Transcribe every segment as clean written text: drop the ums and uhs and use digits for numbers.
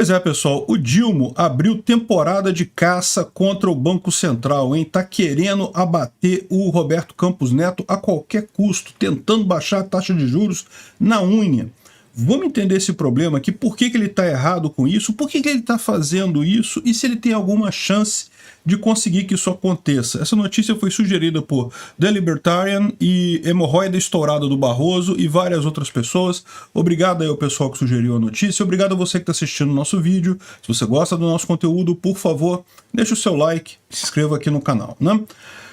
Pois é, pessoal, o Dilma abriu temporada de caça contra o Banco Central, hein? Tá querendo abater o Roberto Campos Neto a qualquer custo, tentando baixar a taxa de juros na unha. Vamos entender esse problema aqui, por que ele está errado com isso, por que ele está fazendo isso e se ele tem alguma chance de conseguir que isso aconteça. Essa notícia foi sugerida por The Libertarian e Hemorroida Estourada do Barroso e várias outras pessoas. Obrigado aí ao pessoal que sugeriu a notícia, obrigado a você que está assistindo o nosso vídeo. Se você gosta do nosso conteúdo, por favor, deixe o seu like, se inscreva aqui no canal, né?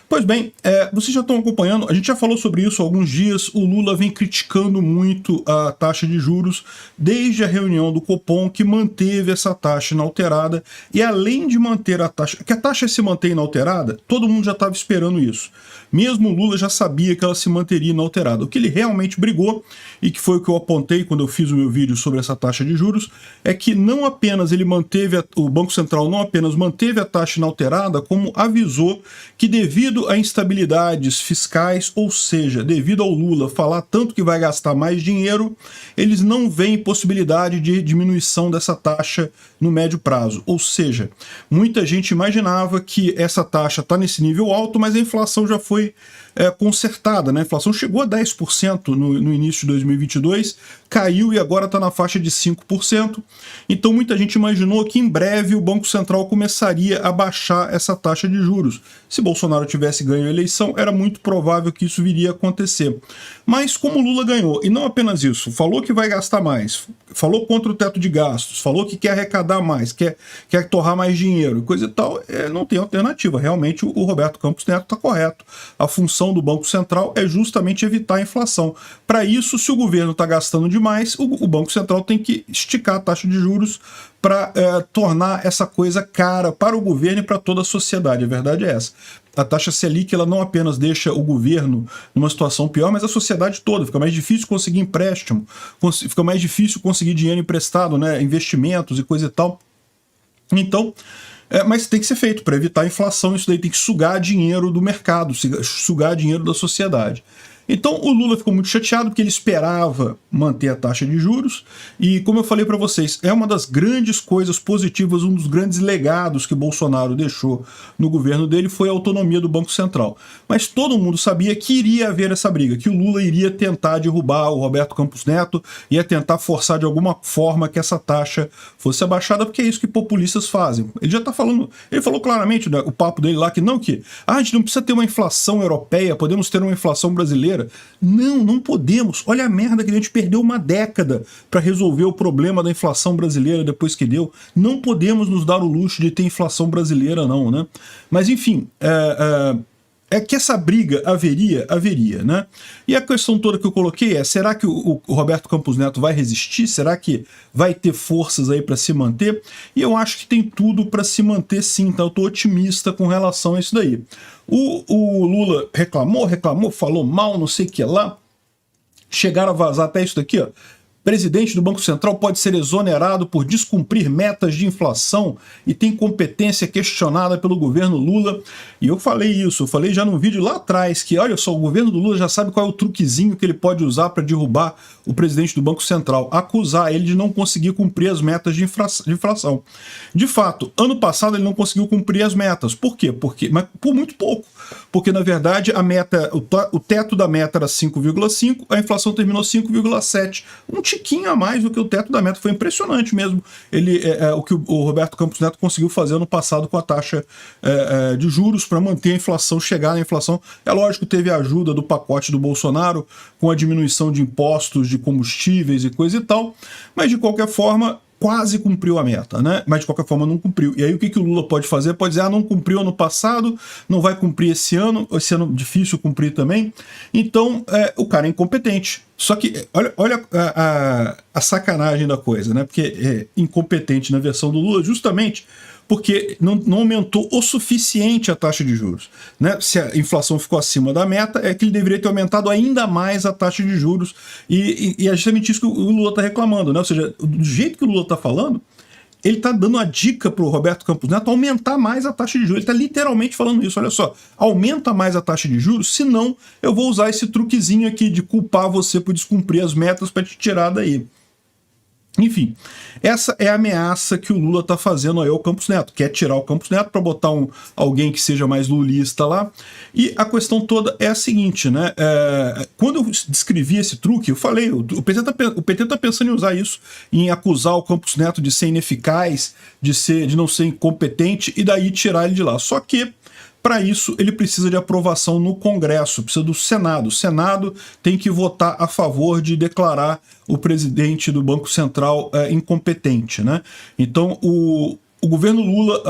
Pois bem, vocês já estão acompanhando, a gente já falou sobre isso há alguns dias, o Lula vem criticando muito a taxa de juros desde a reunião do Copom, que manteve essa taxa inalterada, e além de manter a taxa, que a taxa se mantém inalterada, todo mundo já estava esperando isso. Mesmo o Lula já sabia que ela se manteria inalterada. O que ele realmente brigou, e que foi o que eu apontei quando eu fiz o meu vídeo sobre essa taxa de juros, é que não apenas ele manteve, o Banco Central não apenas manteve a taxa inalterada, como avisou que devido a instabilidades fiscais, ou seja, devido ao Lula falar tanto que vai gastar mais dinheiro, eles não veem possibilidade de diminuição dessa taxa no médio prazo. Ou seja, muita gente imaginava que essa taxa está nesse nível alto, mas a inflação já foi consertada, né? A inflação chegou a 10% no início de 2022, caiu e agora está na faixa de 5%. Então muita gente imaginou que em breve o Banco Central começaria a baixar essa taxa de juros. Se Bolsonaro tivesse ganho a eleição, era muito provável que isso viria a acontecer. Mas como Lula ganhou, e não apenas isso, falou que vai gastar mais, falou contra o teto de gastos, falou que quer arrecadar mais, quer torrar mais dinheiro, coisa e tal, não tem alternativa. Realmente o Roberto Campos Neto está correto. A função do Banco Central é justamente evitar a inflação. Para isso, se o governo está gastando demais, o Banco Central tem que esticar a taxa de juros para tornar essa coisa cara para o governo e para toda a sociedade. A verdade é essa. A taxa Selic ela não apenas deixa o governo numa situação pior, mas a sociedade toda. Fica mais difícil conseguir empréstimo, fica mais difícil conseguir dinheiro emprestado, né, investimentos e coisa e tal. Então, mas tem que ser feito para evitar a inflação, isso daí tem que sugar dinheiro do mercado, sugar dinheiro da sociedade. Então o Lula ficou muito chateado porque ele esperava manter a taxa de juros e, como eu falei para vocês, é uma das grandes coisas positivas, um dos grandes legados que Bolsonaro deixou no governo dele foi a autonomia do Banco Central. Mas todo mundo sabia que iria haver essa briga, que o Lula iria tentar derrubar o Roberto Campos Neto, ia tentar forçar de alguma forma que essa taxa fosse abaixada, porque é isso que populistas fazem. Ele já está falando, ele falou claramente, né, o papo dele lá, que a gente não precisa ter uma inflação europeia, podemos ter uma inflação brasileira. Não podemos. Olha a merda que a gente perdeu uma década para resolver o problema da inflação brasileira depois que deu. Não podemos nos dar o luxo de ter inflação brasileira não, né? Mas enfim, é que essa briga haveria, né? E a questão toda que eu coloquei é, será que o Roberto Campos Neto vai resistir? Será que vai ter forças aí para se manter? E eu acho que tem tudo para se manter sim, então eu tô otimista com relação a isso daí. O Lula reclamou, falou mal, não sei o que lá, chegaram a vazar até isso daqui, ó. Presidente do Banco Central pode ser exonerado por descumprir metas de inflação e tem competência questionada pelo governo Lula. E eu falei isso, eu falei já num vídeo lá atrás, que olha só, o governo do Lula já sabe qual é o truquezinho que ele pode usar para derrubar o presidente do Banco Central, acusar ele de não conseguir cumprir as metas de inflação. De fato, ano passado ele não conseguiu cumprir as metas. Por quê? Mas por muito pouco. Porque, na verdade, a meta, o teto da meta era 5,5, a inflação terminou 5,7. Um tiquinho a mais do que o teto da meta. Foi impressionante mesmo o que o Roberto Campos Neto conseguiu fazer ano passado com a taxa de juros para manter a inflação, chegar na inflação. É lógico, teve a ajuda do pacote do Bolsonaro com a diminuição de impostos de combustíveis e coisa e tal, mas de qualquer forma quase cumpriu a meta, né? Mas de qualquer forma não cumpriu. E aí o que o Lula pode fazer? Pode dizer, não cumpriu ano passado, não vai cumprir esse ano difícil cumprir também. Então o cara é incompetente. Só que olha a sacanagem da coisa, né? Porque é incompetente na versão do Lula justamente porque não aumentou o suficiente a taxa de juros, né? Se a inflação ficou acima da meta, é que ele deveria ter aumentado ainda mais a taxa de juros, e é justamente isso que o Lula está reclamando, né? Ou seja, do jeito que o Lula está falando, ele está dando a dica para o Roberto Campos Neto aumentar mais a taxa de juros. Ele está literalmente falando isso, olha só, aumenta mais a taxa de juros, senão eu vou usar esse truquezinho aqui de culpar você por descumprir as metas para te tirar daí. Enfim, essa é a ameaça que o Lula está fazendo aí ao Campos Neto. Quer tirar o Campos Neto para botar alguém que seja mais lulista lá. E a questão toda é a seguinte, né? Quando eu descrevi esse truque, eu falei, o PT tá pensando em usar isso, em acusar o Campos Neto de ser ineficaz, de não ser incompetente e daí tirar ele de lá. Só que para isso, ele precisa de aprovação no Congresso, precisa do Senado. O Senado tem que votar a favor de declarar o presidente do Banco Central incompetente, né? Então, o governo Lula,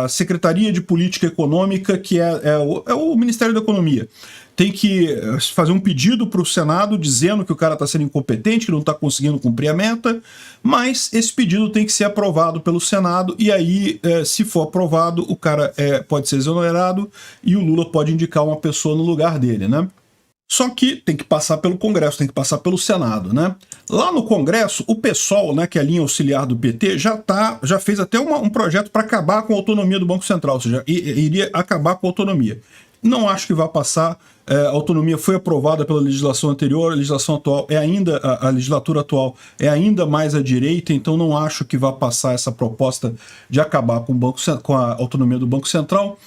a Secretaria de Política Econômica, que é o Ministério da Economia, tem que fazer um pedido para o Senado dizendo que o cara está sendo incompetente, que não está conseguindo cumprir a meta, mas esse pedido tem que ser aprovado pelo Senado e aí, se for aprovado, o cara pode ser exonerado e o Lula pode indicar uma pessoa no lugar dele, né? Só que tem que passar pelo Congresso, tem que passar pelo Senado, né? Lá no Congresso, o PSOL, né, que é a linha auxiliar do PT, já fez até um projeto para acabar com a autonomia do Banco Central, ou seja, iria acabar com a autonomia. Não acho que vai passar. A autonomia foi aprovada pela legislação anterior, a legislação atual a legislatura atual é ainda mais à direita, então não acho que vai passar essa proposta de acabar com a autonomia do Banco Central.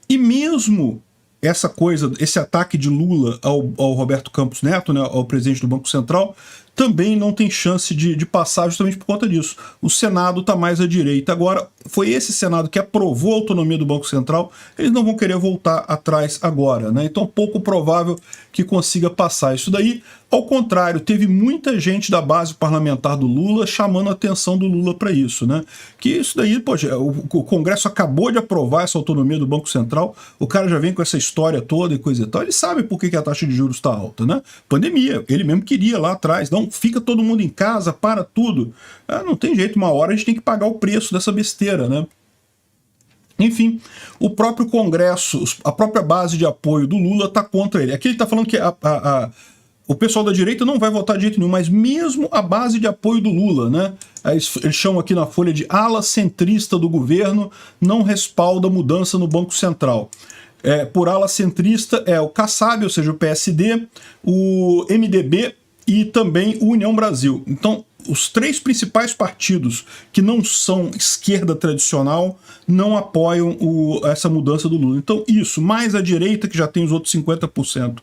E mesmo esse ataque de Lula ao Roberto Campos Neto, né, ao presidente do Banco Central, também não tem chance de passar justamente por conta disso. O Senado está mais à direita. Agora, foi esse Senado que aprovou a autonomia do Banco Central, eles não vão querer voltar atrás agora, né? Então, pouco provável que consiga passar isso daí. Ao contrário, teve muita gente da base parlamentar do Lula chamando a atenção do Lula para isso, né? Que isso daí, poxa, o Congresso acabou de aprovar essa autonomia do Banco Central, o cara já vem com essa história toda e coisa e tal, ele sabe por que a taxa de juros está alta, né? Pandemia, ele mesmo queria lá atrás, não, fica todo mundo em casa, para tudo. Não tem jeito, uma hora a gente tem que pagar o preço dessa besteira, né? Enfim, o próprio Congresso, a própria base de apoio do Lula está contra ele. Aqui ele está falando que o pessoal da direita não vai votar de jeito nenhum, mas mesmo a base de apoio do Lula, né? Eles chamam aqui na Folha de ala centrista do governo, não respalda mudança no Banco Central. Por ala centrista é o Kassab, ou seja, o PSD, o MDB e também o União Brasil. Então, os três principais partidos que não são esquerda tradicional não apoiam essa mudança do Lula. Então, isso, mais a direita, que já tem os outros 50%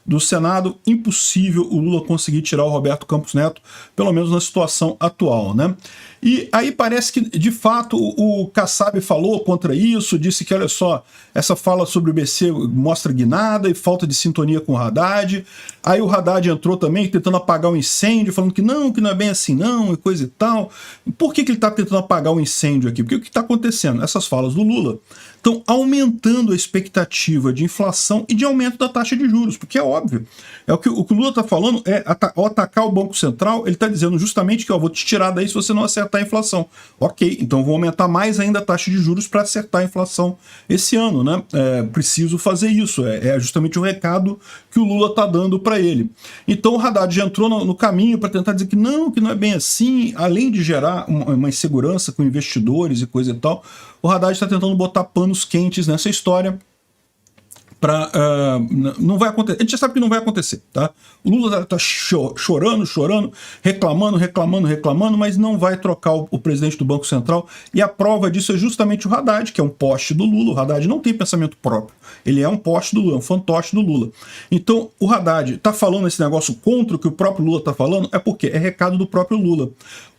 do Senado, impossível o Lula conseguir tirar o Roberto Campos Neto, pelo menos na situação atual, né? E aí parece que, de fato, o Kassab falou contra isso, disse que, olha só, essa fala sobre o BC mostra guinada e falta de sintonia com o Haddad. Aí o Haddad entrou também tentando apagar o incêndio, falando que não é bem assim não, e coisa e tal. Por que ele está tentando apagar o incêndio aqui? Porque o que está acontecendo? Essas falas do Lula estão aumentando a expectativa de inflação e de aumento da taxa de juros, porque é óbvio. O que o Lula está falando ao atacar o Banco Central, ele está dizendo justamente que eu vou te tirar daí se você não acertar a inflação. Ok, então vou aumentar mais ainda a taxa de juros para acertar a inflação esse ano, né? Preciso fazer isso, é justamente o recado que o Lula está dando para ele. Então o Haddad já entrou no caminho para tentar dizer que não é bem assim, além de gerar uma insegurança com investidores e coisa e tal, o Haddad está tentando botar panos quentes nessa história. Não vai acontecer. A gente já sabe que não vai acontecer, tá? O Lula está chorando, reclamando, mas não vai trocar o presidente do Banco Central. E a prova disso é justamente o Haddad, que é um poste do Lula. O Haddad não tem pensamento próprio. Ele é um poste do Lula, é um fantoche do Lula. Então, o Haddad está falando esse negócio contra o que o próprio Lula está falando, é porque é recado do próprio Lula.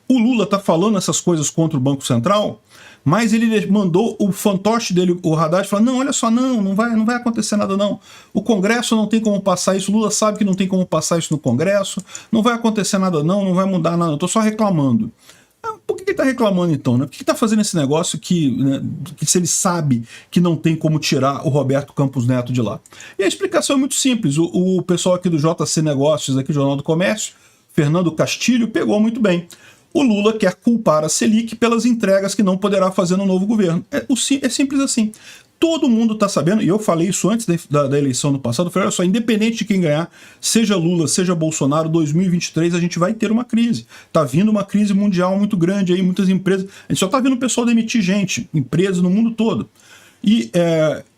O Lula está falando essas coisas contra o Banco Central, mas ele mandou o fantoche dele, o Haddad, falar, não, olha só, não vai acontecer nada não. O Congresso não tem como passar isso, o Lula sabe que não tem como passar isso no Congresso, não vai acontecer nada não vai mudar nada, eu tô só reclamando. Por que ele está reclamando então? Né? Por que ele está fazendo esse negócio que se ele sabe que não tem como tirar o Roberto Campos Neto de lá? E a explicação é muito simples, o pessoal aqui do JC Negócios, aqui do Jornal do Comércio, Fernando Castilho, pegou muito bem. O Lula quer culpar a Selic pelas entregas que não poderá fazer no novo governo. É simples assim. Todo mundo está sabendo, e eu falei isso antes da eleição do passado, eu falei, olha só, independente de quem ganhar, seja Lula, seja Bolsonaro, 2023 a gente vai ter uma crise. Está vindo uma crise mundial muito grande aí, muitas empresas, a gente só está vendo o pessoal demitir gente, empresas no mundo todo. E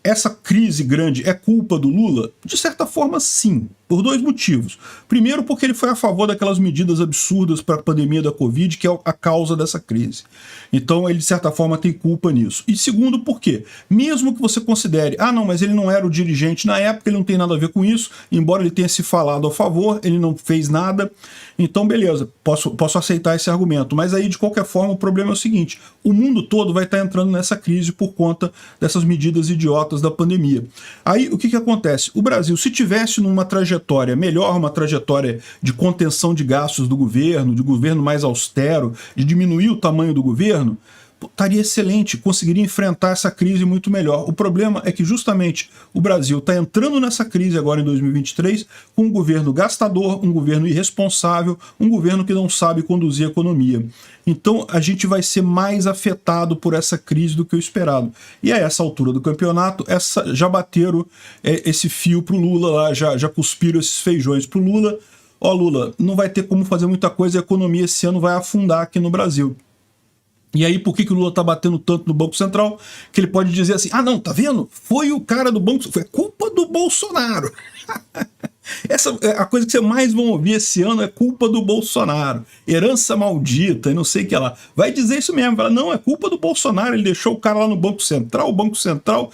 essa crise grande é culpa do Lula? De certa forma, sim, por dois motivos. Primeiro, porque ele foi a favor daquelas medidas absurdas para a pandemia da Covid, que é a causa dessa crise. Então, ele, de certa forma, tem culpa nisso. E segundo, porque, mesmo que você considere, não, mas ele não era o dirigente na época, ele não tem nada a ver com isso, embora ele tenha se falado a favor, ele não fez nada, então beleza, posso aceitar esse argumento. Mas aí, de qualquer forma, o problema é o seguinte, o mundo todo vai estar entrando nessa crise por conta dessas medidas idiotas da pandemia. Aí, o que acontece? O Brasil, se tivesse numa trajetória melhor, uma trajetória de contenção de gastos do governo, de governo mais austero, de diminuir o tamanho do governo, estaria excelente, conseguiria enfrentar essa crise muito melhor. O problema é que justamente o Brasil está entrando nessa crise agora em 2023 com um governo gastador, um governo irresponsável, um governo que não sabe conduzir a economia. Então a gente vai ser mais afetado por essa crise do que o esperado. E a essa altura do campeonato, já bateram esse fio para o Lula lá, já cuspiram esses feijões para o Lula. Lula, não vai ter como fazer muita coisa, a economia esse ano vai afundar aqui no Brasil. E aí, por que o Lula tá batendo tanto no Banco Central? Que ele pode dizer assim, não, tá vendo? Foi o cara do Banco... Foi culpa do Bolsonaro. Essa é a coisa que você mais vão ouvir esse ano, é culpa do Bolsonaro. Herança maldita e não sei o que lá. Vai dizer isso mesmo, fala, não, é culpa do Bolsonaro, ele deixou o cara lá no Banco Central, o Banco Central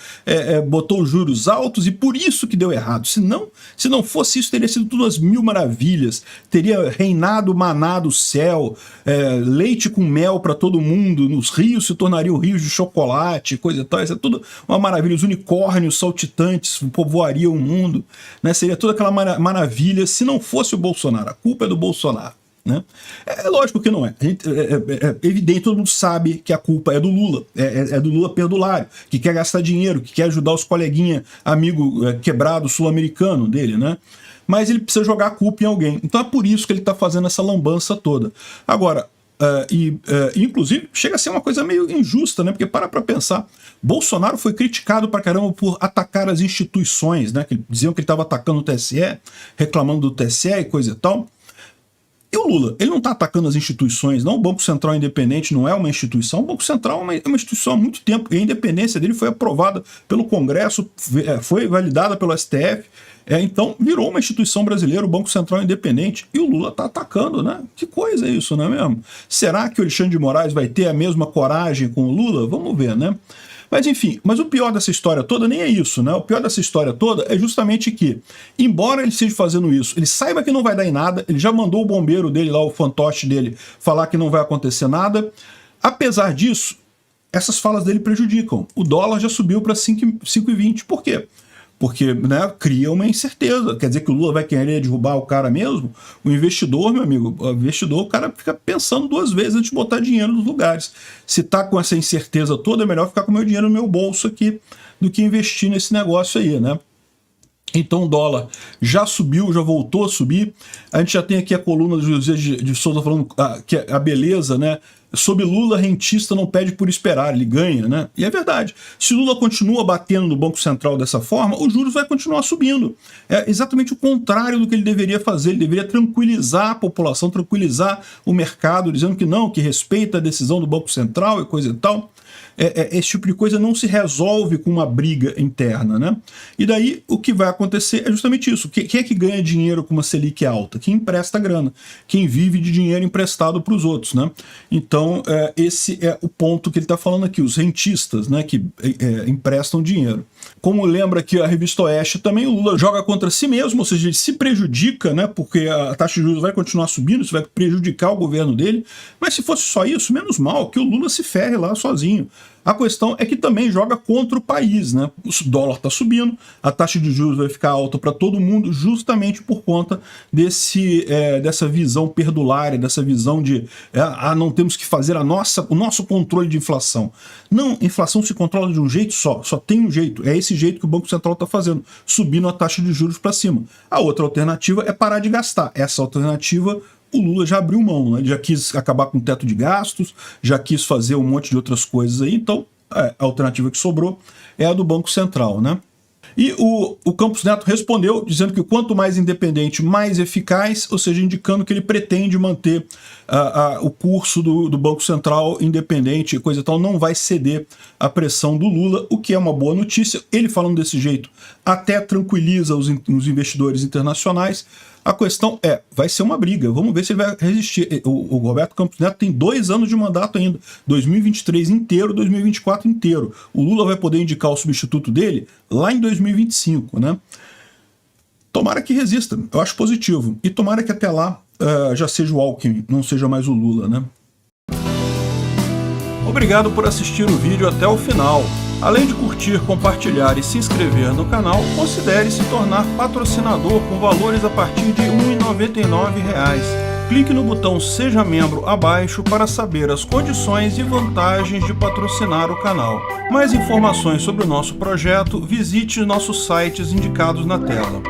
botou os juros altos e por isso que deu errado. Se não fosse isso, teria sido tudo às mil maravilhas, teria reinado maná do céu, leite com mel para todo mundo, nos rios se tornariam rios de chocolate, coisa e tal, isso é tudo uma maravilha, os unicórnios saltitantes povoariam o mundo, né? Seria toda aquela maravilha se não fosse o Bolsonaro. A culpa é do Bolsonaro, né? É lógico que não é. É evidente, todo mundo sabe que a culpa é do Lula. É do Lula perdulário, que quer gastar dinheiro, que quer ajudar os coleguinha, amigo quebrado sul-americano dele, né? Mas ele precisa jogar a culpa em alguém. Então é por isso que ele está fazendo essa lambança toda. Agora, inclusive, chega a ser uma coisa meio injusta, né? Porque para pensar, Bolsonaro foi criticado pra caramba por atacar as instituições, né? Que diziam que ele estava atacando o TSE, reclamando do TSE e coisa e tal. E o Lula, ele não está atacando as instituições, não. O Banco Central independente não é uma instituição. O Banco Central é uma instituição há muito tempo e a independência dele foi aprovada pelo Congresso, foi validada pelo STF. Então virou uma instituição brasileira, o Banco Central independente, e o Lula está atacando, né? Que coisa é isso, não é mesmo? Será que o Alexandre de Moraes vai ter a mesma coragem com o Lula? Vamos ver, né? Mas enfim, mas o pior dessa história toda nem é isso, né? O pior dessa história toda é justamente que, embora ele esteja fazendo isso, ele saiba que não vai dar em nada, ele já mandou o bombeiro dele lá, o fantoche dele, falar que não vai acontecer nada. Apesar disso, essas falas dele prejudicam. O dólar já subiu para 5,20. Por quê? Porque, né, cria uma incerteza. Quer dizer que o Lula vai querer derrubar o cara mesmo? O investidor, meu amigo, o cara fica pensando duas vezes antes de botar dinheiro nos lugares. Se tá com essa incerteza toda, é melhor ficar com o meu dinheiro no meu bolso aqui do que investir nesse negócio aí, né? Então o dólar já subiu, já voltou a subir. A gente já tem aqui a coluna do José de Souza falando que a beleza, né? Sob Lula, rentista não pede por esperar, ele ganha, né? E é verdade. Se Lula continua batendo no Banco Central dessa forma, os juros vai continuar subindo. É exatamente o contrário do que ele deveria fazer. Ele deveria tranquilizar a população, tranquilizar o mercado, dizendo que não, que respeita a decisão do Banco Central e coisa e tal. Esse tipo de coisa não se resolve com uma briga interna, né? E daí o que vai acontecer é justamente isso. Quem é que ganha dinheiro com uma Selic alta? Quem empresta grana, quem vive de dinheiro emprestado para os outros, né? Então esse é o ponto que ele está falando aqui, os rentistas, né, que emprestam dinheiro. Como lembra aqui a revista Oeste, também o Lula joga contra si mesmo, ou seja, ele se prejudica, né, porque a taxa de juros vai continuar subindo, isso vai prejudicar o governo dele, mas se fosse só isso, menos mal, que o Lula se ferre lá sozinho. A questão é que também joga contra o país, né? O dólar está subindo, a taxa de juros vai ficar alta para todo mundo, justamente por conta dessa visão perdulária, dessa visão de não temos que fazer o nosso controle de inflação. Não, inflação se controla de um jeito só tem um jeito, é esse jeito que o Banco Central está fazendo, subindo a taxa de juros para cima. A outra alternativa é parar de gastar. Essa alternativa o Lula já abriu mão, né? Ele já quis acabar com o teto de gastos, já quis fazer um monte de outras coisas aí, então a alternativa que sobrou é a do Banco Central, né? E o Campos Neto respondeu dizendo que quanto mais independente, mais eficaz, ou seja, indicando que ele pretende manter o curso do Banco Central independente e coisa e tal, não vai ceder à pressão do Lula, o que é uma boa notícia. Ele falando desse jeito até tranquiliza os investidores internacionais. A questão vai ser uma briga, vamos ver se ele vai resistir. O Roberto Campos Neto tem 2 anos de mandato ainda, 2023 inteiro, 2024 inteiro. O Lula vai poder indicar o substituto dele lá em 2025, né? Tomara que resista, eu acho positivo. E tomara que até lá já seja o Alckmin, não seja mais o Lula, né? Obrigado por assistir o vídeo até o final. Além de curtir, compartilhar e se inscrever no canal, considere se tornar patrocinador com valores a partir de R$ 1,99. Clique no botão Seja Membro abaixo para saber as condições e vantagens de patrocinar o canal. Mais informações sobre o nosso projeto, visite nossos sites indicados na tela.